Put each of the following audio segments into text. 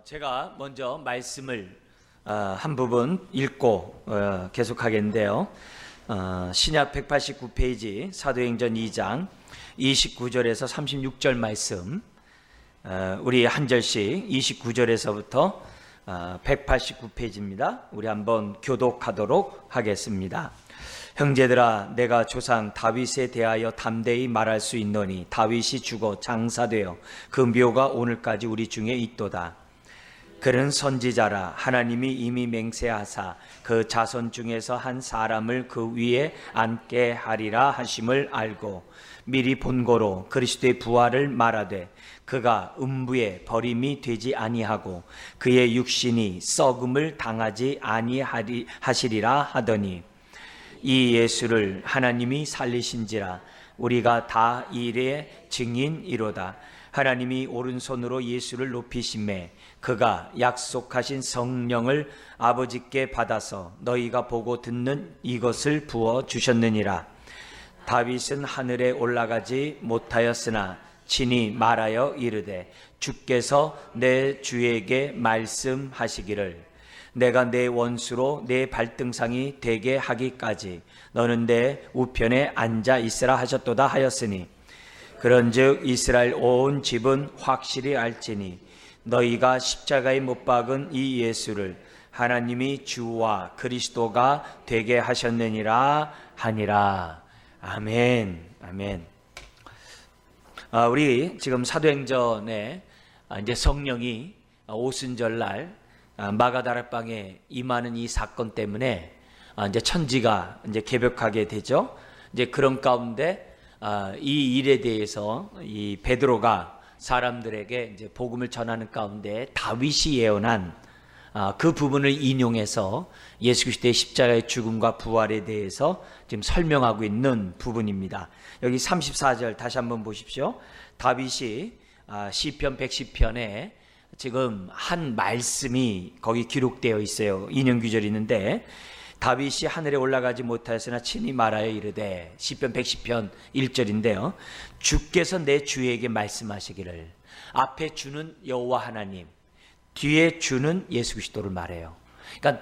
제가 먼저 말씀을 한 부분 읽고 계속하겠는데요. 신약 189페이지 사도행전 2장 29절에서 36절 말씀, 우리 한 절씩 29절에서부터 189페이지입니다. 우리 한번 교독하도록 하겠습니다. 형제들아, 내가 조상 다윗에 대하여 담대히 말할 수 있노니 다윗이 죽어 장사되어 그 묘가 오늘까지 우리 중에 있도다. 그는 선지자라. 하나님이 이미 맹세하사 그 자손 중에서 한 사람을 그 위에 앉게 하리라 하심을 알고 미리 본고로 그리스도의 부활을 말하되 그가 음부에 버림이 되지 아니하고 그의 육신이 썩음을 당하지 아니하시리라 하더니 이 예수를 하나님이 살리신지라. 우리가 다 이의 증인이로다. 하나님이 오른손으로 예수를 높이심에 그가 약속하신 성령을 아버지께 받아서 너희가 보고 듣는 이것을 부어 주셨느니라. 다윗은 하늘에 올라가지 못하였으나 친히 말하여 이르되 주께서 내 주에게 말씀하시기를 내가 내 원수로 내 발등상이 되게 하기까지 너는 내 우편에 앉아 있으라 하셨도다 하였으니 그런즉 이스라엘 온 집은 확실히 알지니 너희가 십자가에 못 박은 이 예수를 하나님이 주와 그리스도가 되게 하셨느니라 하니라. 아멘. 아멘. 우리 지금 사도행전에 이제 성령이 오순절날 마가다락방에 임하는 이 사건 때문에 이제 천지가 이제 개벽하게 되죠. 이제 그런 가운데 이 일에 대해서 이 베드로가 사람들에게 이제 복음을 전하는 가운데 다윗이 예언한 그 부분을 인용해서 예수 그리스도의 십자가의 죽음과 부활에 대해서 지금 설명하고 있는 부분입니다. 여기 34절 다시 한번 보십시오. 다윗이 시편 110편에 지금 한 말씀이 거기 기록되어 있어요. 인용 구절이 있는데 다윗이 하늘에 올라가지 못하였으나 친히 말하여 이르되 시편 110편 1절인데요. 주께서 내 주에게 말씀하시기를. 앞에 주는 여호와 하나님, 뒤에 주는 예수 그리스도를 말해요. 그러니까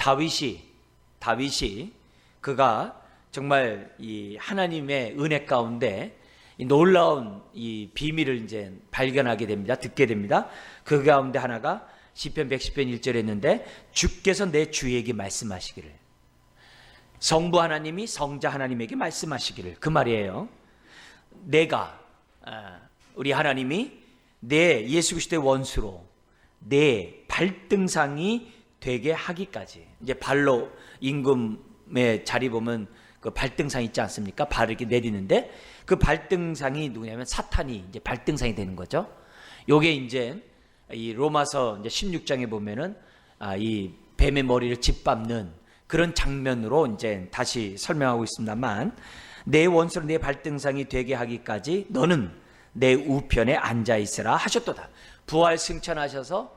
다윗이 그가 정말 이 하나님의 은혜 가운데 이 놀라운 이 비밀을 이제 발견하게 됩니다. 듣게 됩니다. 그 가운데 하나가 시편 110편 1절에 있는데 주께서 내 주에게 말씀하시기를. 성부 하나님이 성자 하나님에게 말씀하시기를, 그 말이에요. 내가 우리 하나님이 내 예수 그리스도의 원수로 내 발등상이 되게 하기까지. 이제 발로 임금의 자리 보면 그 발등상 있지 않습니까? 발을 이렇게 내리는데 그 발등상이 누구냐면 사탄이 이제 발등상이 되는 거죠. 요게 이제 이 로마서 이제 16장에 보면은 이 뱀의 머리를 짓밟는 그런 장면으로 이제 다시 설명하고 있습니다만, 내 원수로 내 발등상이 되게 하기까지 너는 내 우편에 앉아 있으라 하셨도다. 부활 승천하셔서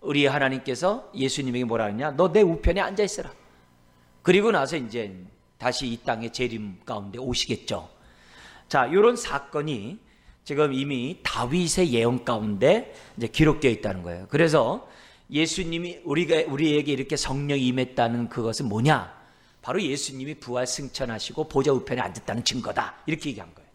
우리 하나님께서 예수님에게 뭐라 하느냐? 너 내 우편에 앉아 있으라. 그리고 나서 이제 다시 이 땅의 재림 가운데 오시겠죠. 자, 이런 사건이 지금 이미 다윗의 예언 가운데 이제 기록되어 있다는 거예요. 그래서 예수님이 우리에게 이렇게 성령이 임했다는 그것은 뭐냐? 바로 예수님이 부활 승천하시고 보좌 우편에 앉았다는 증거다. 이렇게 얘기한 거예요.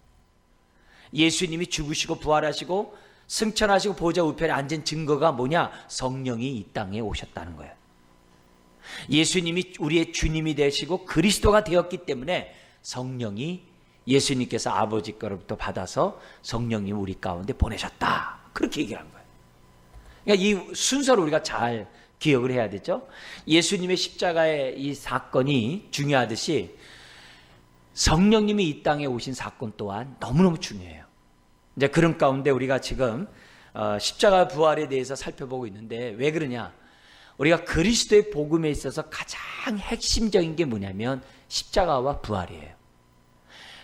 예수님이 죽으시고 부활하시고 승천하시고 보좌 우편에 앉은 증거가 뭐냐? 성령이 이 땅에 오셨다는 거예요. 예수님이 우리의 주님이 되시고 그리스도가 되었기 때문에 성령이 예수님께서 아버지 거로부터 받아서 성령님 우리 가운데 보내셨다. 그렇게 얘기한 거예요. 그러니까 이 순서를 우리가 잘 기억을 해야 되죠. 예수님의 십자가의 이 사건이 중요하듯이 성령님이 이 땅에 오신 사건 또한 너무너무 중요해요. 이제 그런 가운데 우리가 지금 십자가 부활에 대해서 살펴보고 있는데, 왜 그러냐? 우리가 그리스도의 복음에 있어서 가장 핵심적인 게 뭐냐면 십자가와 부활이에요.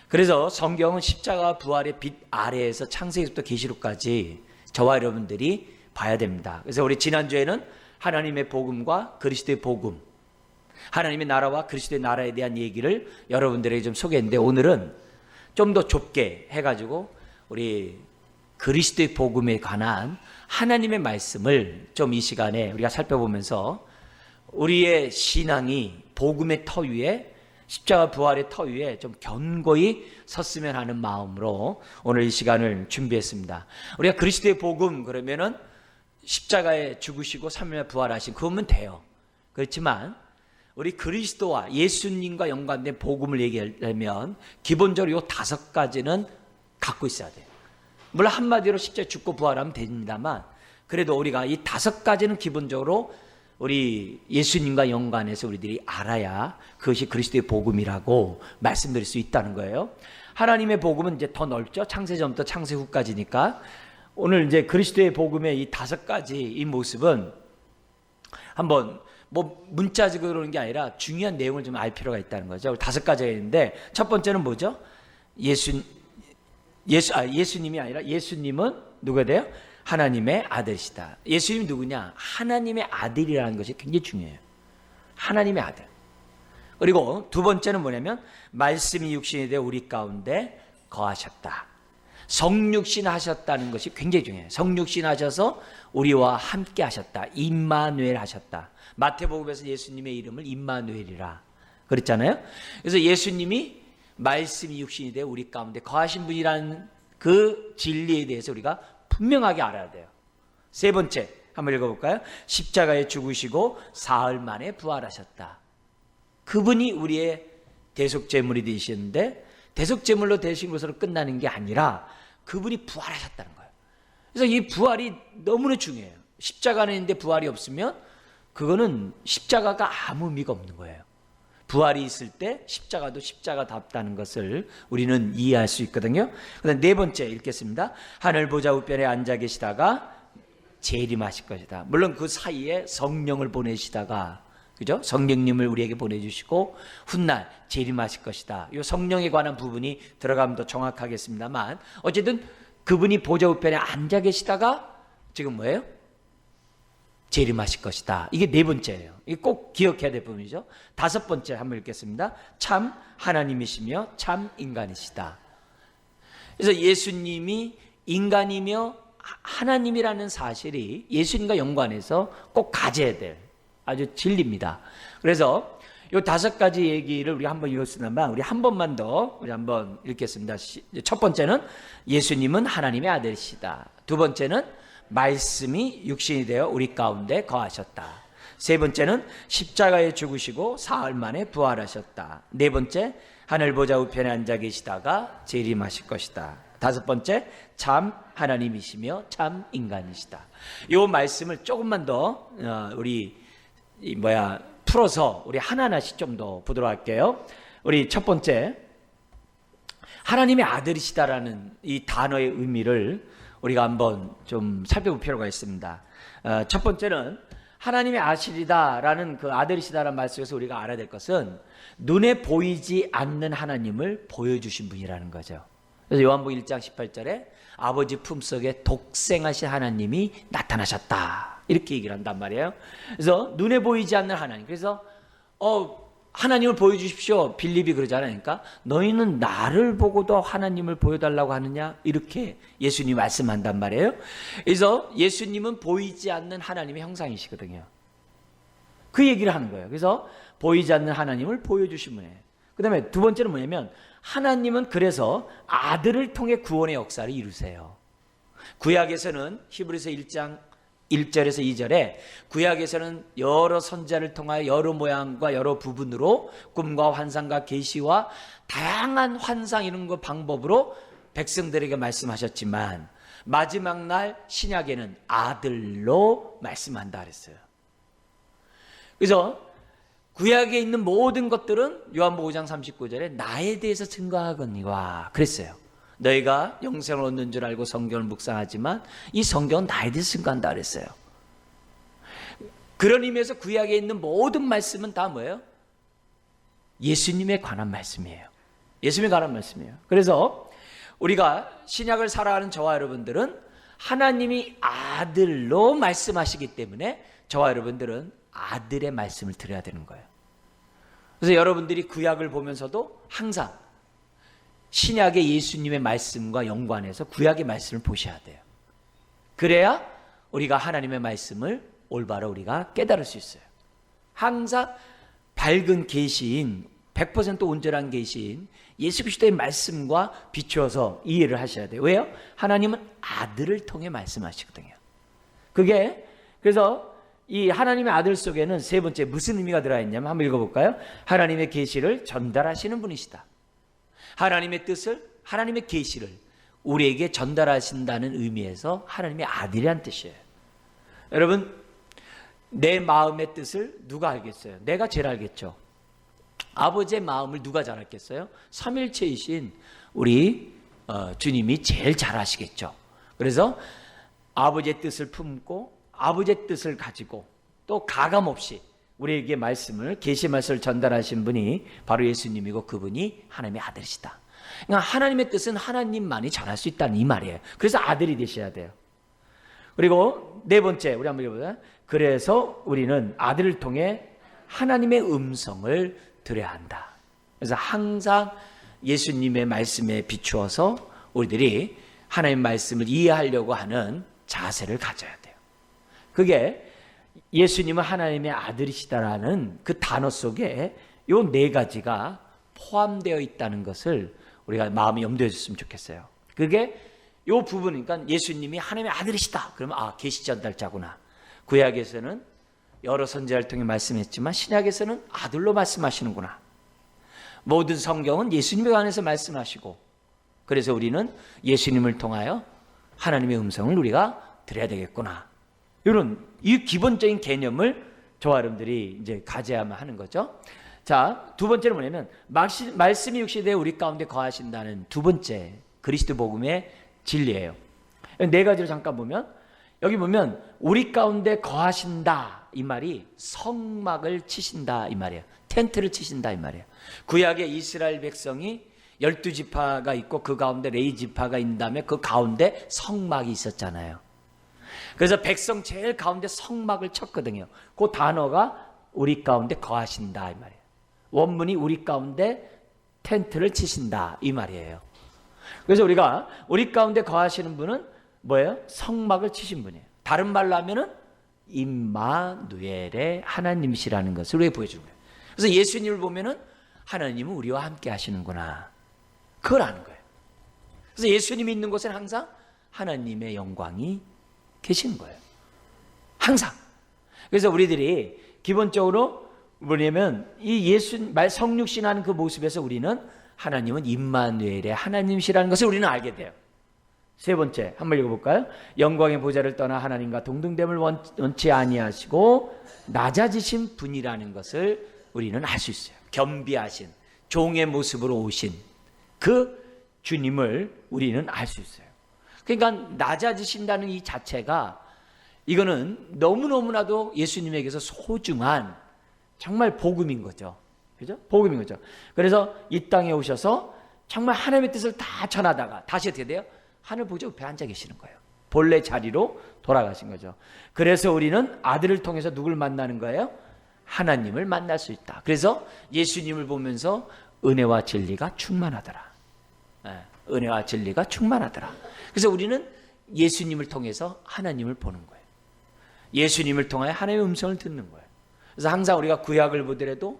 그래서 성경은 십자가와 부활의 빛 아래에서 창세기부터 계시록까지 저와 여러분들이 봐야 됩니다. 그래서 우리 지난주에는 하나님의 복음과 그리스도의 복음, 하나님의 나라와 그리스도의 나라에 대한 얘기를 여러분들에게 좀 소개했는데, 오늘은 좀 더 좁게 해가지고 우리 그리스도의 복음에 관한 하나님의 말씀을 좀 이 시간에 우리가 살펴보면서 우리의 신앙이 복음의 터 위에, 십자가 부활의 터 위에 좀 견고히 섰으면 하는 마음으로 오늘 이 시간을 준비했습니다. 우리가 그리스도의 복음 그러면은 십자가에 죽으시고 3일에 부활하신 그거면 돼요. 그렇지만 우리 그리스도와 예수님과 연관된 복음을 얘기하려면 기본적으로 이 5가지는 갖고 있어야 돼요. 물론 한마디로 십자가에 죽고 부활하면 됩니다만 그래도 우리가 이 5가지는 기본적으로 우리 예수님과 연관해서 우리들이 알아야 그것이 그리스도의 복음이라고 말씀드릴 수 있다는 거예요. 하나님의 복음은 이제 더 넓죠. 창세전부터 창세후까지니까 오늘 이제 그리스도의 복음의 이 5가지 이 모습은 한번 뭐 문자적으로 그러는 게 아니라 중요한 내용을 좀 알 필요가 있다는 거죠. 5가지가 있는데 첫 번째는 뭐죠? 예수님이 아니라 예수님은 누가 돼요? 하나님의 아들이시다. 예수님이 누구냐? 하나님의 아들이라는 것이 굉장히 중요해요. 하나님의 아들. 그리고 두 번째는 뭐냐면 말씀이 육신이 되어 우리 가운데 거하셨다. 성육신 하셨다는 것이 굉장히 중요해요. 성육신 하셔서 우리와 함께 하셨다. 임마누엘 하셨다. 마태복음에서 예수님의 이름을 임마누엘이라 그랬잖아요. 그래서 예수님이 말씀이 육신이 되어 우리 가운데 거하신 분이라는 그 진리에 대해서 우리가 분명하게 알아야 돼요. 세 번째 한번 읽어볼까요? 십자가에 죽으시고 사흘 만에 부활하셨다. 그분이 우리의 대속제물이 되시는데 대속제물로 되신 것으로 끝나는 게 아니라 그분이 부활하셨다는 거예요. 그래서 이 부활이 너무나 중요해요. 십자가는 있는데 부활이 없으면 그거는 십자가가 아무 의미가 없는 거예요. 부활이 있을 때 십자가도 십자가답다는 것을 우리는 이해할 수 있거든요. 그다음 네 번째 읽겠습니다. 하늘 보좌 우편에 앉아 계시다가 재림하실 것이다. 물론 그 사이에 성령을 보내시다가 그죠? 성령님을 우리에게 보내주시고 훗날 재림하실 것이다. 이 성령에 관한 부분이 들어가면 더 정확하겠습니다만 어쨌든 그분이 보좌 우편에 앉아 계시다가 지금 뭐예요? 재림하실 것이다. 이게 네 번째예요. 이게 꼭 기억해야 될 부분이죠. 다섯 번째 한번 읽겠습니다. 참 하나님이시며 참 인간이시다. 그래서 예수님이 인간이며 하나님이라는 사실이 예수님과 연관해서 꼭 가져야 될 아주 진리입니다. 그래서 이 5가지 얘기를 우리 한번 읽었으면 우리 한 번만 더 우리 한번 읽겠습니다. 첫 번째는 예수님은 하나님의 아들이시다. 두 번째는 말씀이 육신이 되어 우리 가운데 거하셨다. 세 번째는 십자가에 죽으시고 사흘 만에 부활하셨다. 네 번째 하늘 보좌 우편에 앉아 계시다가 재림하실 것이다. 다섯 번째 참 하나님이시며 참 인간이시다. 이 말씀을 조금만 더 우리 풀어서 우리 하나하나씩 좀 더 보도록 할게요. 우리 첫 번째 하나님의 아들이시다라는 이 단어의 의미를 우리가 한번 좀 살펴볼 필요가 있습니다. 첫 번째는 하나님의 아들이다라는 그 아들이시다라는 말씀에서 우리가 알아야 될 것은 눈에 보이지 않는 하나님을 보여주신 분이라는 거죠. 그래서 요한복음 1장 18절에 아버지 품속에 독생하신 하나님이 나타나셨다. 이렇게 얘기를 한단 말이에요. 그래서 눈에 보이지 않는 하나님. 그래서 하나님을 보여주십시오. 빌립이 그러잖아요. 그러니까 너희는 나를 보고도 하나님을 보여달라고 하느냐? 이렇게 예수님이 말씀한단 말이에요. 그래서 예수님은 보이지 않는 하나님의 형상이시거든요. 그 얘기를 하는 거예요. 그래서 보이지 않는 하나님을 보여주신 분이에요. 그 다음에 두 번째는 뭐냐면 하나님은 그래서 아들을 통해 구원의 역사를 이루세요. 구약에서는 히브리서 1장 1절에서 2절에 구약에서는 여러 선지자를 통하여 여러 모양과 여러 부분으로 꿈과 환상과 계시와 다양한 환상 이런 거 방법으로 백성들에게 말씀하셨지만 마지막 날 신약에는 아들로 말씀한다 그랬어요. 그래서 구약에 있는 모든 것들은 요한복음 5장 39절에 나에 대해서 증거하거니와 그랬어요. 너희가 영생을 얻는 줄 알고 성경을 묵상하지만 이 성경은 나에 대해서 증거한다 그랬어요. 그런 의미에서 구약에 있는 모든 말씀은 다 뭐예요? 예수님에 관한 말씀이에요. 예수님에 관한 말씀이에요. 그래서 우리가 신약을 살아가는 저와 여러분들은 하나님이 아들로 말씀하시기 때문에 저와 여러분들은 아들의 말씀을 들어야 되는 거예요. 그래서 여러분들이 구약을 보면서도 항상 신약의 예수님의 말씀과 연관해서 구약의 말씀을 보셔야 돼요. 그래야 우리가 하나님의 말씀을 올바로 우리가 깨달을 수 있어요. 항상 밝은 계시인 100% 온전한 계시인 예수 그리스도의 말씀과 비추어서 이해를 하셔야 돼요. 왜요? 하나님은 아들을 통해 말씀하시거든요. 그게 그래서 이 하나님의 아들 속에는 세 번째 무슨 의미가 들어있냐면 한번 읽어볼까요? 하나님의 계시를 전달하시는 분이시다. 하나님의 뜻을, 하나님의 계시를 우리에게 전달하신다는 의미에서 하나님의 아들이란 뜻이에요. 여러분, 내 마음의 뜻을 누가 알겠어요? 내가 제일 알겠죠. 아버지의 마음을 누가 잘 알겠어요? 삼일체이신 우리 주님이 제일 잘 아시겠죠. 그래서 아버지의 뜻을 품고 아버지의 뜻을 가지고 또 가감없이 우리에게 말씀을, 계시 말씀을 전달하신 분이 바로 예수님이고 그분이 하나님의 아들이시다. 그러니까 하나님의 뜻은 하나님만이 전할 수 있다는 이 말이에요. 그래서 아들이 되셔야 돼요. 그리고 네 번째 우리 한번 읽어보자. 그래서 우리는 아들을 통해 하나님의 음성을 들어야 한다. 그래서 항상 예수님의 말씀에 비추어서 우리들이 하나님의 말씀을 이해하려고 하는 자세를 가져야 돼요. 그게 예수님은 하나님의 아들이시다라는 그 단어 속에 요 네 가지가 포함되어 있다는 것을 우리가 마음에 염두에 줬으면 좋겠어요. 그게 요 부분이니까 예수님이 하나님의 아들이시다. 그러면 계시 전달자구나. 구약에서는 여러 선지자를 통해 말씀했지만 신약에서는 아들로 말씀하시는구나. 모든 성경은 예수님에 관해서 말씀하시고 그래서 우리는 예수님을 통하여 하나님의 음성을 우리가 들어야 되겠구나. 이런 이 기본적인 개념을 저와 여러분들이 이제 가져야만 하는 거죠. 자, 두 번째는 뭐냐면 말씀이 육신되어 우리 가운데 거하신다는 두 번째 그리스도 복음의 진리예요. 네 가지를 잠깐 보면 여기 보면 우리 가운데 거하신다 이 말이 성막을 치신다 이 말이에요. 텐트를 치신다 이 말이에요. 구약의 이스라엘 백성이 12지파가 있고 그 가운데 레위지파가 있는 다음에 그 가운데 성막이 있었잖아요. 그래서 백성 제일 가운데 성막을 쳤거든요. 그 단어가 우리 가운데 거하신다 이 말이에요. 원문이 우리 가운데 텐트를 치신다 이 말이에요. 그래서 우리가 우리 가운데 거하시는 분은 뭐예요? 성막을 치신 분이에요. 다른 말로 하면은 임마누엘의 하나님이시라는 것을 우리에게 보여주는 거예요. 그래서 예수님을 보면은 하나님은 우리와 함께 하시는구나. 그걸 아는 거예요. 그래서 예수님이 있는 곳에는 항상 하나님의 영광이 계시는 거예요. 항상. 그래서 우리들이 기본적으로 뭐냐면 이 예수 성육신하는 그 모습에서 우리는 하나님은 임마누엘의 하나님이시라는 것을 우리는 알게 돼요. 세 번째 한번 읽어볼까요? 영광의 보좌를 떠나 하나님과 동등됨을 원치 아니하시고 낮아지신 분이라는 것을 우리는 알 수 있어요. 겸비하신 종의 모습으로 오신 그 주님을 우리는 알 수 있어요. 그러니까 낮아지신다는 이 자체가 이거는 너무너무나도 예수님에게서 소중한 정말 복음인 거죠. 그죠? 복음인 거죠. 그래서 이 땅에 오셔서 정말 하나님의 뜻을 다 전하다가 다시 어떻게 돼요? 하늘 보좌 옆에 앉아 계시는 거예요. 본래 자리로 돌아가신 거죠. 그래서 우리는 아들을 통해서 누굴 만나는 거예요? 하나님을 만날 수 있다. 그래서 예수님을 보면서 은혜와 진리가 충만하더라. 은혜와 진리가 충만하더라. 그래서 우리는 예수님을 통해서 하나님을 보는 거예요. 예수님을 통하여 하나님의 음성을 듣는 거예요. 그래서 항상 우리가 구약을 보더라도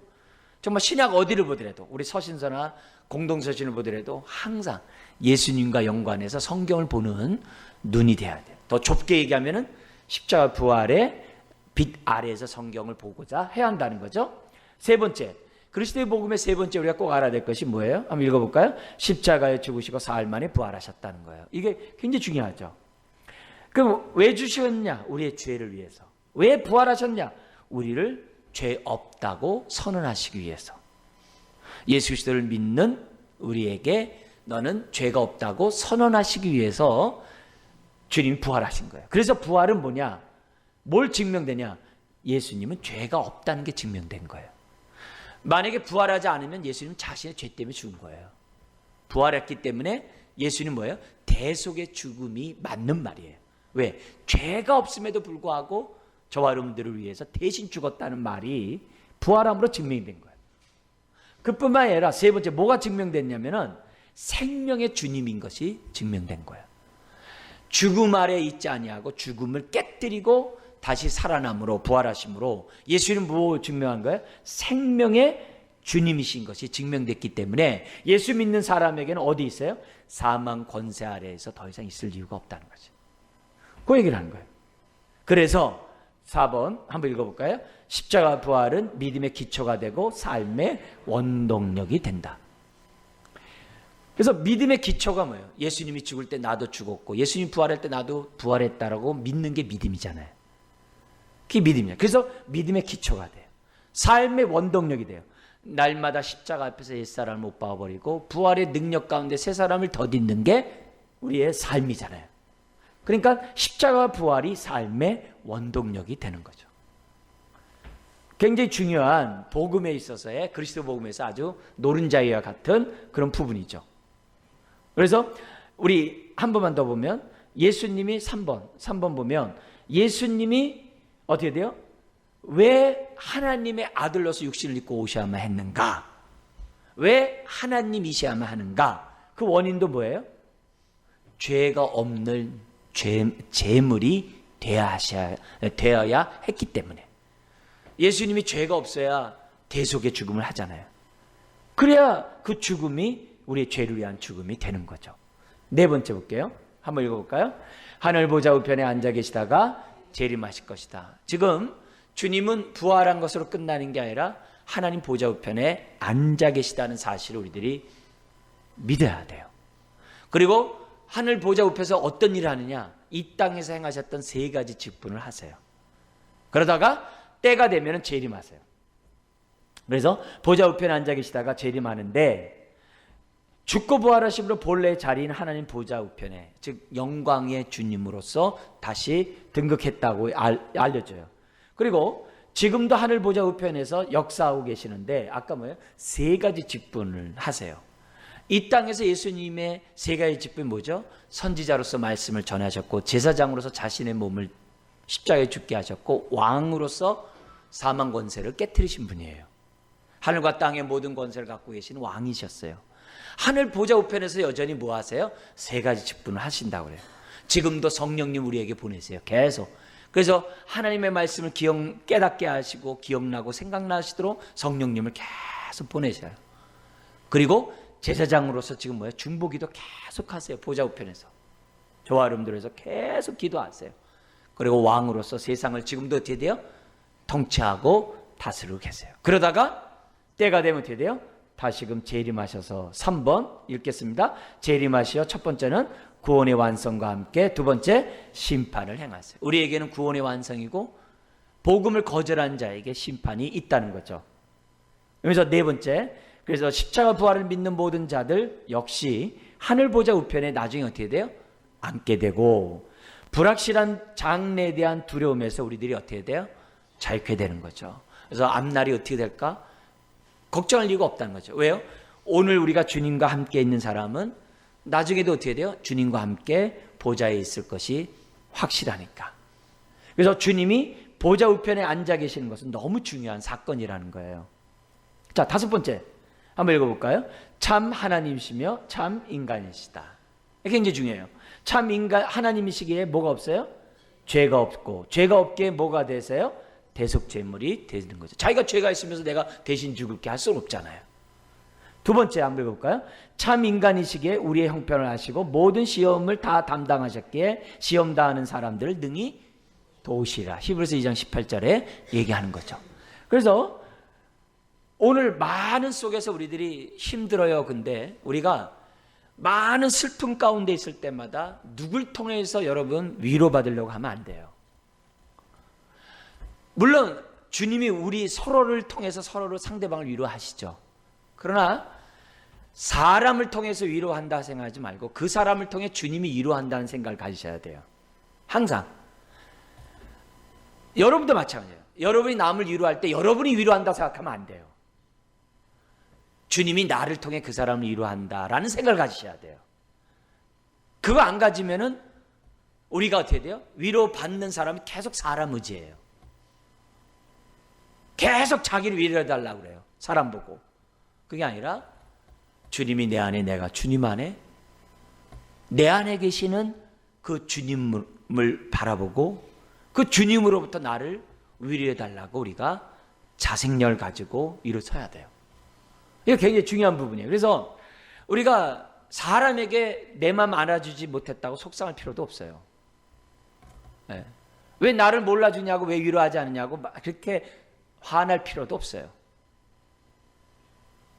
정말 신약 어디를 보더라도 우리 서신서나 공동서신을 보더라도 항상 예수님과 연관해서 성경을 보는 눈이 돼야 돼요. 더 좁게 얘기하면은 십자가 부활의 빛 아래에서 성경을 보고자 해야 한다는 거죠. 세 번째, 그리스도의 복음의 세 번째 우리가 꼭 알아야 될 것이 뭐예요? 한번 읽어볼까요? 십자가에 죽으시고 사흘 만에 부활하셨다는 거예요. 이게 굉장히 중요하죠. 그럼 왜 주셨냐? 우리의 죄를 위해서. 왜 부활하셨냐? 우리를 죄 없다고 선언하시기 위해서. 예수 그리스도를 믿는 우리에게 너는 죄가 없다고 선언하시기 위해서 주님이 부활하신 거예요. 그래서 부활은 뭐냐? 뭘 증명되냐? 예수님은 죄가 없다는 게 증명된 거예요. 만약에 부활하지 않으면 예수님은 자신의 죄 때문에 죽은 거예요. 부활했기 때문에 예수님은 뭐예요? 대속의 죽음이 맞는 말이에요. 왜? 죄가 없음에도 불구하고 저와 여러분들을 위해서 대신 죽었다는 말이 부활함으로 증명이 된 거예요. 그뿐만 아니라 세 번째 뭐가 증명됐냐면은 생명의 주님인 것이 증명된 거예요. 죽음 아래 있지 아니하고 죽음을 깨뜨리고 다시 살아남으로 부활하심으로 예수님은 뭐 증명한 거예요? 생명의 주님이신 것이 증명됐기 때문에 예수 믿는 사람에게는 어디 있어요? 사망 권세 아래에서 더 이상 있을 이유가 없다는 거죠. 그 얘기를 하는 거예요. 그래서 4번 한번 읽어볼까요? 십자가 부활은 믿음의 기초가 되고 삶의 원동력이 된다. 그래서 믿음의 기초가 뭐예요? 예수님이 죽을 때 나도 죽었고 예수님 부활할 때 나도 부활했다라고 믿는 게 믿음이잖아요. 그게 믿음이에요. 그래서 믿음의 기초가 돼요. 삶의 원동력이 돼요. 날마다 십자가 앞에서 옛사람을 못 박아버리고 부활의 능력 가운데 새 사람을 덧입는 게 우리의 삶이잖아요. 그러니까 십자가 부활이 삶의 원동력이 되는 거죠. 굉장히 중요한 복음에 있어서의 그리스도 복음에서 아주 노른자위와 같은 그런 부분이죠. 그래서 우리 한 번만 더 보면 예수님이 3번 보면 예수님이 어떻게 돼요? 왜 하나님의 아들로서 육신을 입고 오셔야만 했는가? 왜 하나님이셔야만 하는가? 그 원인도 뭐예요? 죄가 없는 제물이 되어야 했기 때문에. 예수님이 죄가 없어야 대속의 죽음을 하잖아요. 그래야 그 죽음이 우리의 죄를 위한 죽음이 되는 거죠. 네 번째 볼게요. 한번 읽어볼까요? 하늘 보좌 우편에 앉아 계시다가 재림하실 것이다. 지금 주님은 부활한 것으로 끝나는 게 아니라 하나님 보좌 우편에 앉아 계시다는 사실을 우리들이 믿어야 돼요. 그리고 하늘 보좌 우편에서 어떤 일을 하느냐? 이 땅에서 행하셨던 3가지 직분을 하세요. 그러다가 때가 되면 재림하세요. 그래서 보좌 우편에 앉아 계시다가 재림하는데 죽고 부활하심으로 본래의 자리인 하나님 보좌 우편에, 즉 영광의 주님으로서 다시 등극했다고 알려져요. 그리고 지금도 하늘 보좌 우편에서 역사하고 계시는데 아까 뭐예요? 3가지 직분을 하세요. 이 땅에서 예수님의 3가지 직분이 뭐죠? 선지자로서 말씀을 전하셨고 제사장으로서 자신의 몸을 십자가에 죽게 하셨고 왕으로서 사망 권세를 깨뜨리신 분이에요. 하늘과 땅의 모든 권세를 갖고 계신 왕이셨어요. 하늘 보좌 우편에서 여전히 뭐 하세요? 3가지 직분을 하신다고 그래요. 지금도 성령님 우리에게 보내세요. 계속. 그래서 하나님의 말씀을 깨닫게 하시고 기억나고 생각나시도록 성령님을 계속 보내셔요. 그리고 제사장으로서 지금 뭐예요? 중보기도 계속 하세요. 보좌 우편에서. 저와 여러분들에서 계속 기도하세요. 그리고 왕으로서 세상을 지금도 어떻게 돼요? 통치하고 다스리고 계세요. 그러다가 때가 되면 어떻게 돼요? 다시금 재림하셔서 3번 읽겠습니다. 재림하시어 첫 번째는 구원의 완성과 함께 두 번째 심판을 행하세요. 우리에게는 구원의 완성이고 복음을 거절한 자에게 심판이 있다는 거죠. 그래서 네 번째, 그래서 십자가 부활을 믿는 모든 자들 역시 하늘 보좌 우편에 나중에 어떻게 돼요? 앉게 되고 불확실한 장래에 대한 두려움에서 우리들이 어떻게 돼요? 자유케 되는 거죠. 그래서 앞날이 어떻게 될까? 걱정할 이유가 없다는 거죠. 왜요? 오늘 우리가 주님과 함께 있는 사람은 나중에도 어떻게 돼요? 주님과 함께 보좌에 있을 것이 확실하니까. 그래서 주님이 보좌 우편에 앉아 계시는 것은 너무 중요한 사건이라는 거예요. 자, 5번째 한번 읽어볼까요? 참 하나님이시며 참 인간이시다. 이게 굉장히 중요해요. 참 인간 하나님이시기에 뭐가 없어요? 죄가 없고 죄가 없기에 뭐가 되세요? 대속 제물이 되는 거죠. 자기가 죄가 있으면서 내가 대신 죽을게 할 수는 없잖아요. 두 번째 한번 해볼까요? 참 인간이시기에 우리의 형편을 하시고 모든 시험을 다 담당하셨기에 시험 당하는 사람들을 능히 도우시라. 히브리서 2장 18절에 얘기하는 거죠. 그래서 오늘 많은 속에서 우리들이 힘들어요. 근데 우리가 많은 슬픔 가운데 있을 때마다 누굴 통해서 여러분 위로받으려고 하면 안 돼요. 물론 주님이 우리 서로를 통해서 서로를 상대방을 위로하시죠. 그러나 사람을 통해서 위로한다 생각하지 말고 그 사람을 통해 주님이 위로한다는 생각을 가지셔야 돼요. 항상. 여러분도 마찬가지예요. 여러분이 남을 위로할 때 여러분이 위로한다 생각하면 안 돼요. 주님이 나를 통해 그 사람을 위로한다라는 생각을 가지셔야 돼요. 그거 안 가지면은 우리가 어떻게 돼요? 위로받는 사람이 계속 사람 의지예요. 계속 자기를 위로해달라고 그래요. 사람 보고. 그게 아니라 주님이 내 안에, 내가 주님 안에, 내 안에 계시는 그 주님을 바라보고 그 주님으로부터 나를 위로해 달라고 우리가 자생력을 가지고 일어서야 돼요. 이게 굉장히 중요한 부분이에요. 그래서 우리가 사람에게 내 마음 알아주지 못했다고 속상할 필요도 없어요. 네. 왜 나를 몰라주냐고, 왜 위로하지 않느냐고 그렇게 화날 필요도 없어요.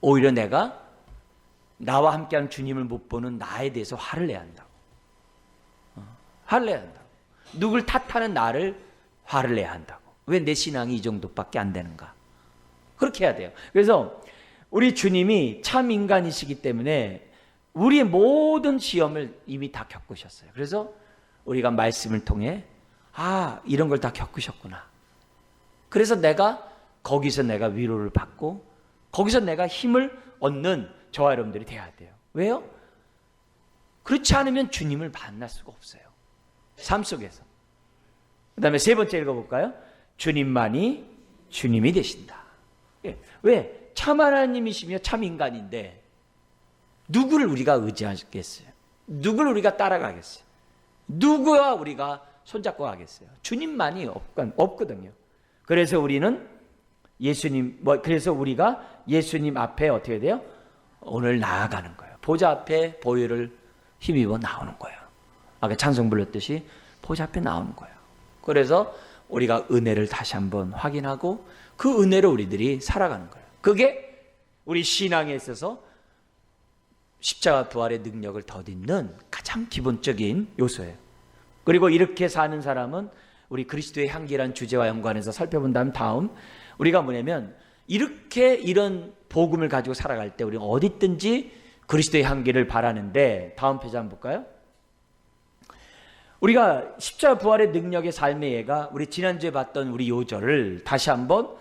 오히려 내가 나와 함께하는 주님을 못 보는 나에 대해서 화를 내야 한다고. 화를 내야 한다고. 누굴 탓하는 나를 화를 내야 한다고. 왜 내 신앙이 이 정도밖에 안 되는가. 그렇게 해야 돼요. 그래서 우리 주님이 참 인간이시기 때문에 우리의 모든 시험을 이미 다 겪으셨어요. 그래서 우리가 말씀을 통해 이런 걸 다 겪으셨구나. 그래서 거기서 내가 위로를 받고 거기서 내가 힘을 얻는 저와 여러분들이 돼야 돼요. 왜요? 그렇지 않으면 주님을 만날 수가 없어요. 삶 속에서. 그 다음에 세 번째 읽어볼까요? 주님만이 주님이 되신다. 왜? 참 하나님이시며 참 인간인데 누구를 우리가 의지하겠어요? 누구를 우리가 따라가겠어요? 누구와 우리가 손잡고 가겠어요? 주님만이 없거든요. 그래서 우리는 그래서 우리가 예수님 앞에 어떻게 돼요? 오늘 나아가는 거예요. 보좌 앞에 보혈을 힘입어 나오는 거예요. 아까 찬송 불렀듯이 보좌 앞에 나오는 거예요. 그래서 우리가 은혜를 다시 한번 확인하고 그 은혜로 우리들이 살아가는 거예요. 그게 우리 신앙에 있어서 십자가 부활의 능력을 덧입는 가장 기본적인 요소예요. 그리고 이렇게 사는 사람은 우리 그리스도의 향기라는 주제와 연관해서 살펴본다면 다음 우리가 뭐냐면 이런 복음을 가지고 살아갈 때 우리는 어디 있든지 그리스도의 향기를 바라는데 다음 페이지 한번 볼까요? 우리가 십자가 부활의 능력의 삶의 예가 우리 지난주에 봤던 우리 요절을 다시 한번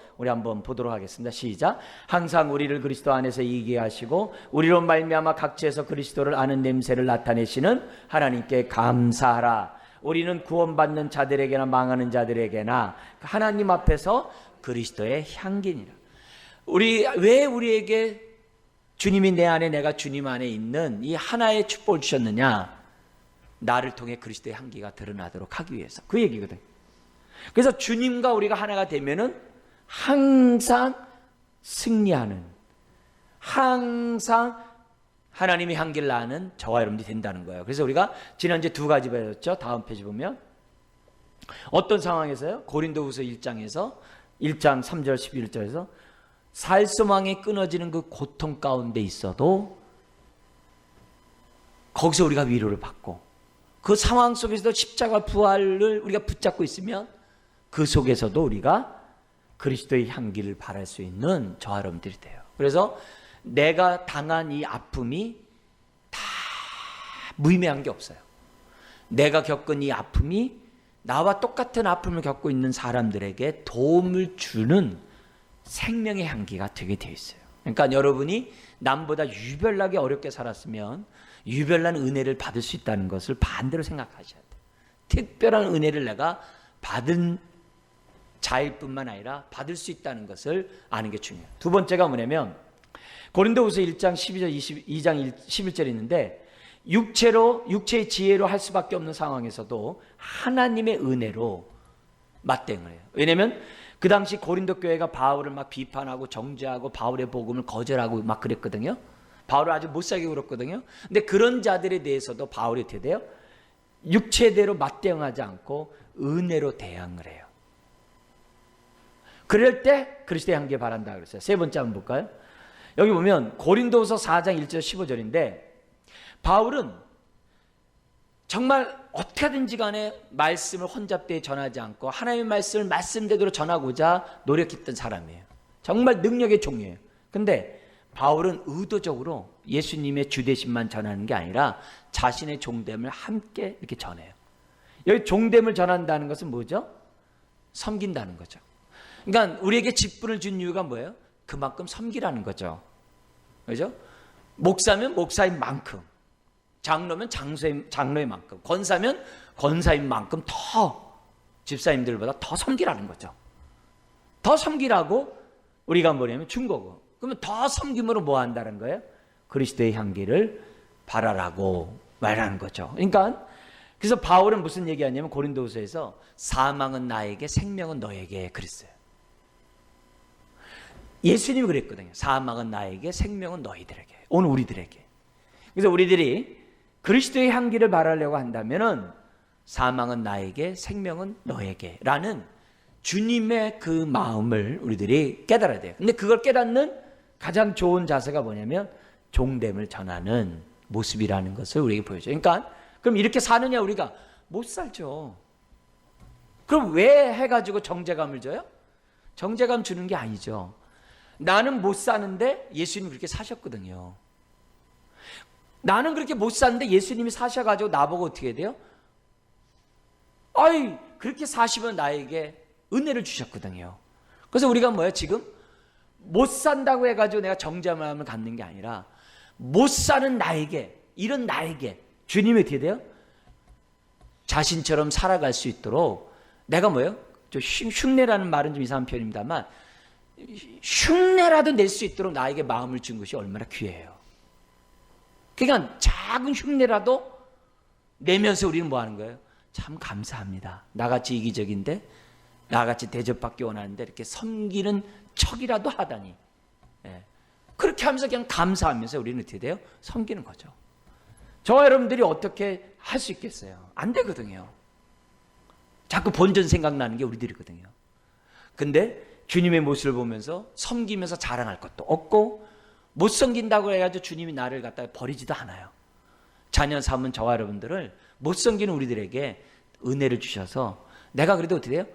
보도록 하겠습니다. 시작. 항상 우리를 그리스도 안에서 이기게 하시고 우리로 말미암아 각지에서 그리스도를 아는 냄새를 나타내시는 하나님께 감사하라. 우리는 구원받는 자들에게나 망하는 자들에게나 하나님 앞에서 그리스도의 향기니라. 왜 우리에게 주님이 내 안에 내가 주님 안에 있는 이 하나의 축복을 주셨느냐? 나를 통해 그리스도의 향기가 드러나도록 하기 위해서. 그 얘기거든. 그래서 주님과 우리가 하나가 되면은 항상 승리하는, 항상 하나님의 향기를 나는 저와 여러분들이 된다는 거예요. 그래서 우리가 지난주에 두 가지 배웠죠. 다음 페이지 보면 어떤 상황에서요? 고린도후서 1장에서 1장 3절 11절에서 살소망이 끊어지는 그 고통 가운데 있어도 거기서 우리가 위로를 받고 그 상황 속에서도 십자가 부활을 우리가 붙잡고 있으면 그 속에서도 우리가 그리스도의 향기를 바랄 수 있는 저와 여러분들이 돼요. 그래서 내가 당한 이 아픔이 다 무의미한 게 없어요. 내가 겪은 이 아픔이 나와 똑같은 아픔을 겪고 있는 사람들에게 도움을 주는 생명의 향기가 되게 되어 있어요. 그러니까 여러분이 남보다 유별나게 어렵게 살았으면 유별난 은혜를 받을 수 있다는 것을 반대로 생각하셔야 돼요. 특별한 은혜를 내가 받은 자일 뿐만 아니라 받을 수 있다는 것을 아는 게 중요해요. 두 번째가 뭐냐면 고린도후서 1장 12절 2장 11절이 있는데 육체의 지혜로 할 수밖에 없는 상황에서도 하나님의 은혜로 맞대응을 해요. 왜냐하면 그 당시 고린도 교회가 바울을 막 비판하고 정죄하고 바울의 복음을 거절하고 막 그랬거든요. 바울을 아주 못살게 굴었거든요. 근데 그런 자들에 대해서도 바울이 어떻게 돼요? 육체대로 맞대응하지 않고 은혜로 대항을 해요. 그럴 때 그리스도의 향기에 바란다 그랬어요. 세 번째 한번 볼까요? 여기 보면 고린도서 4장 1절 15절인데 바울은 정말 어떻게든지 간에 말씀을 혼잡되게 전하지 않고 하나님의 말씀을 말씀대로 전하고자 노력했던 사람이에요. 정말 능력의 종이에요. 근데 바울은 의도적으로 예수님의 주되심만 전하는 게 아니라 자신의 종됨을 함께 이렇게 전해요. 여기 종됨을 전한다는 것은 뭐죠? 섬긴다는 거죠. 그러니까 우리에게 직분을 준 이유가 뭐예요? 그만큼 섬기라는 거죠. 그죠? 목사면 목사인 만큼, 장로면 장로의 만큼, 권사면 권사인 만큼 더 집사님들보다 더 섬기라는 거죠. 더 섬기라고 우리가 뭐냐면 준 거고. 그러면 더 섬김으로 뭐 한다는 거예요? 그리스도의 향기를 바라라고 말하는 거죠. 그러니까 그래서 바울은 무슨 얘기하냐면 고린도후서에서 사망은 나에게 생명은 너에게 그랬어요. 예수님이 그랬거든요. 사망은 나에게 생명은 너희들에게, 오늘 우리들에게. 그래서 우리들이 그리스도의 향기를 바라려고 한다면은 사망은 나에게 생명은 너에게 라는 주님의 그 마음을 우리들이 깨달아야 돼요. 근데 그걸 깨닫는 가장 좋은 자세가 뭐냐면 종됨을 전하는 모습이라는 것을 우리에게 보여줘요. 그러니까 그럼 이렇게 사느냐? 우리가 못 살죠. 그럼 왜 해가지고 정죄감을 줘요? 정죄감 주는 게 아니죠. 나는 못 사는데 예수님이 그렇게 사셨거든요. 나는 그렇게 못 사는데 예수님이 사셔가지고 나보고 어떻게 해야 돼요? 아이, 그렇게 사시면 나에게 은혜를 주셨거든요. 그래서 우리가 뭐야? 지금 못 산다고 해가지고 내가 정죄감을 갖는 게 아니라 못 사는 나에게, 이런 나에게 주님이 어떻게 돼요? 자신처럼 살아갈 수 있도록 내가 뭐예요? 흉내라는 말은 좀 이상한 표현입니다만 흉내라도 낼 수 있도록 나에게 마음을 준 것이 얼마나 귀해요. 그러니까 작은 흉내라도 내면서 우리는 뭐 하는 거예요? 참 감사합니다. 나같이 이기적인데, 나같이 대접받기 원하는데 이렇게 섬기는 척이라도 하다니. 예. 그렇게 하면서 그냥 감사하면서 우리는 어떻게 돼요? 섬기는 거죠. 저와 여러분들이 어떻게 할 수 있겠어요? 안 되거든요. 자꾸 본전 생각나는 게 우리들이거든요. 근데 주님의 모습을 보면서 섬기면서 자랑할 것도 없고 못 섬긴다고 해가지고 주님이 나를 갖다가 버리지도 않아요. 자녀 삼은 저와 여러분들을 못 섬기는 우리들에게 은혜를 주셔서 내가 그래도 어떻게 돼요?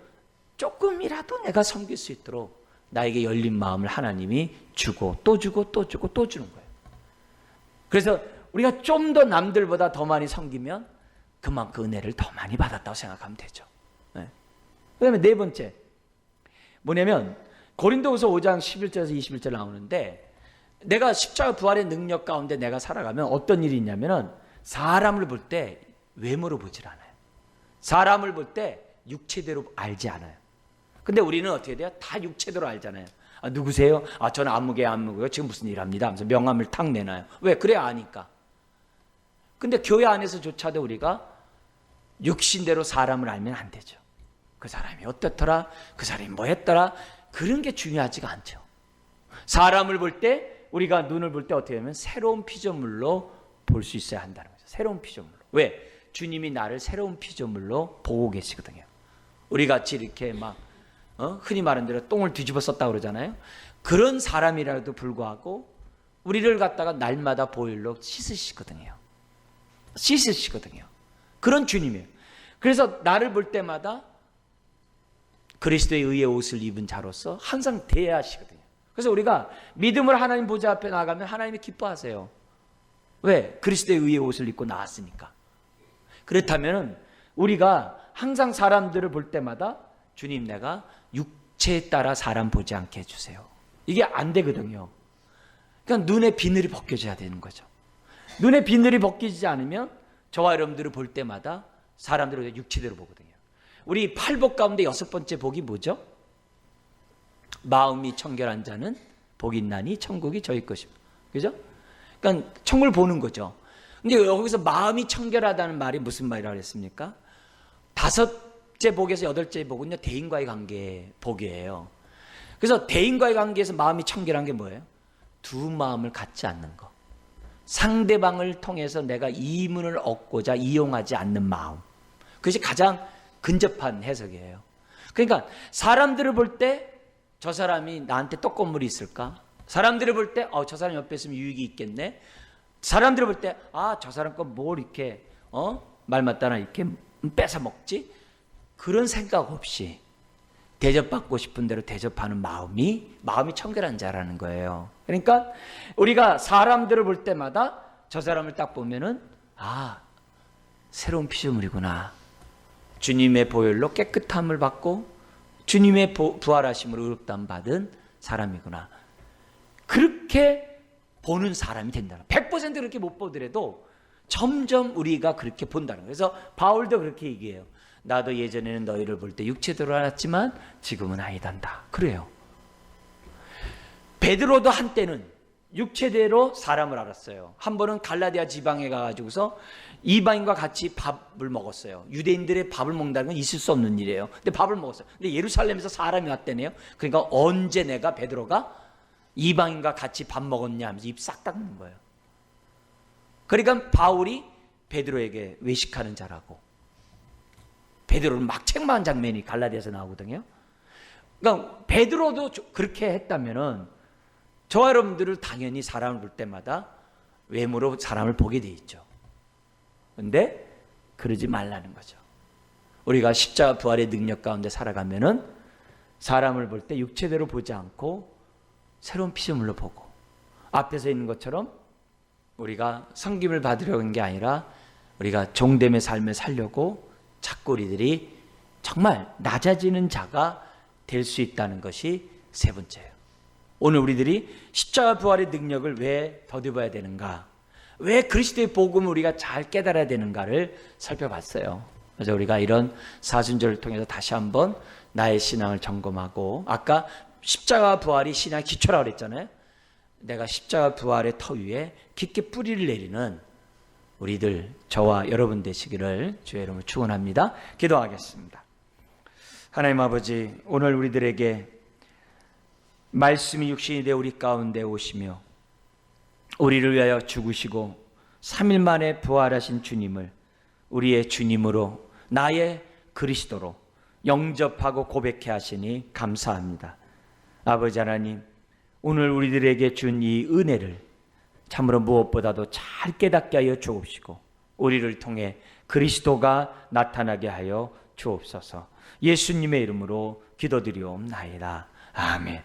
조금이라도 내가 섬길 수 있도록 나에게 열린 마음을 하나님이 주고 또 주고 또 주고 또 주는 거예요. 그래서 우리가 좀 더 남들보다 더 많이 섬기면 그만큼 은혜를 더 많이 받았다고 생각하면 되죠. 네. 그 다음에 네 번째 뭐냐면 고린도후서 5장 11절에서 21절 나오는데 내가 십자가 부활의 능력 가운데 내가 살아가면 어떤 일이 있냐면은 사람을 볼 때 외모로 보질 않아요. 사람을 볼 때 육체대로 알지 않아요. 근데 우리는 어떻게 돼요? 다 육체대로 알잖아요. 아, 누구세요? 아, 저는 안무게요. 지금 무슨 일 합니다 하면서 명함을 탁 내놔요. 왜? 그래야 아니까. 근데 교회 안에서조차도 우리가 육신대로 사람을 알면 안 되죠. 그 사람이 어떻더라? 그 사람이 뭐 했더라? 그런 게 중요하지가 않죠. 사람을 볼 때 우리가 눈을 볼 때 어떻게 하면 새로운 피조물로 볼 수 있어야 한다는 거죠. 새로운 피조물로. 왜? 주님이 나를 새로운 피조물로 보고 계시거든요. 우리 같이 이렇게 막 흔히 말하는 대로 똥을 뒤집어 썼다 그러잖아요. 그런 사람이라도 불구하고 우리를 갖다가 날마다 보일로 씻으시거든요. 그런 주님이에요. 그래서 나를 볼 때마다 그리스도의 의의 옷을 입은 자로서 항상 대하시거든요. 그래서 우리가 믿음을 하나님 보좌 앞에 나가면 하나님이 기뻐하세요. 왜? 그리스도의 의의 옷을 입고 나왔으니까. 그렇다면 우리가 항상 사람들을 볼 때마다 주님, 내가 육체에 따라 사람 보지 않게 해주세요. 이게 안 되거든요. 그러니까 눈에 비늘이 벗겨져야 되는 거죠. 눈에 비늘이 벗기지 않으면 저와 여러분들을 볼 때마다 사람들을 육체대로 보거든요. 우리 팔복 가운데 6번째 복이 뭐죠? 마음이 청결한 자는 복이 있나니 천국이 저희 것입니다. 그죠? 그러니까 천국을 보는 거죠. 근데 여기서 마음이 청결하다는 말이 무슨 말이라고 했습니까? 5째 복에서 8째 복은요, 대인과의 관계 복이에요. 그래서 대인과의 관계에서 마음이 청결한 게 뭐예요? 두 마음을 갖지 않는 거. 상대방을 통해서 내가 이문을 얻고자 이용하지 않는 마음. 그것이 가장 근접한 해석이에요. 그러니까 사람들을 볼 때 저 사람이 나한테 떡건물이 있을까? 사람들을 볼 때 저 사람 옆에 있으면 유익이 있겠네. 사람들을 볼 때 저 사람 거 뭘 이렇게 말 맞다나 이렇게 뺏어 먹지? 그런 생각 없이 대접받고 싶은 대로 대접하는 마음이 청결한 자라는 거예요. 그러니까 우리가 사람들을 볼 때마다 저 사람을 딱 보면은 새로운 피조물이구나. 주님의 보혈로 깨끗함을 받고 주님의 부활하심으로 의롭다함 받은 사람이구나. 그렇게 보는 사람이 된다는 거예요. 100% 그렇게 못 보더라도 점점 우리가 그렇게 본다는 거예요. 그래서 바울도 그렇게 얘기해요. 나도 예전에는 너희를 볼 때 육체대로 알았지만 지금은 아니단다. 그래요. 베드로도 한때는 육체대로 사람을 알았어요. 한 번은 갈라디아 지방에 가가지고서 이방인과 같이 밥을 먹었어요. 유대인들의 밥을 먹는다는 건 있을 수 없는 일이에요. 근데 밥을 먹었어요. 근데 예루살렘에서 사람이 왔다네요. 그러니까 언제 내가 베드로가 이방인과 같이 밥 먹었냐 하면서 입 싹 닦는 거예요. 그러니까 바울이 베드로에게 외식하는 자라고, 베드로를 막 책망한 장면이 갈라디아에서 나오거든요. 그러니까 베드로도 그렇게 했다면은 저와 여러분들을 당연히 사람을 볼 때마다 외모로 사람을 보게 돼 있죠. 근데 그러지 말라는 거죠. 우리가 십자가 부활의 능력 가운데 살아가면은 사람을 볼 때 육체대로 보지 않고 새로운 피조물로 보고, 앞에서 있는 것처럼 우리가 섬김을 받으려고 하는 게 아니라 우리가 종됨의 삶을 살려고 자꾸 우리들이 정말 낮아지는 자가 될 수 있다는 것이 세 번째예요. 오늘 우리들이 십자가 부활의 능력을 왜 덧입어야 되는가, 왜 그리스도의 복음을 우리가 잘 깨달아야 되는가를 살펴봤어요. 그래서 우리가 이런 사순절을 통해서 다시 한번 나의 신앙을 점검하고, 아까 십자가 부활이 신앙의 기초라고 그랬잖아요. 내가 십자가 부활의 터 위에 깊게 뿌리를 내리는 우리들, 저와 여러분 되시기를 주의 이름으로 축원합니다. 기도하겠습니다. 하나님 아버지, 오늘 우리들에게 말씀이 육신이 되어 우리 가운데 오시며 우리를 위하여 죽으시고 3일 만에 부활하신 주님을 우리의 주님으로, 나의 그리스도로 영접하고 고백해 하시니 감사합니다. 아버지 하나님, 오늘 우리들에게 준 이 은혜를 참으로 무엇보다도 잘 깨닫게 하여 주옵시고 우리를 통해 그리스도가 나타나게 하여 주옵소서. 예수님의 이름으로 기도드리옵나이다. 아멘.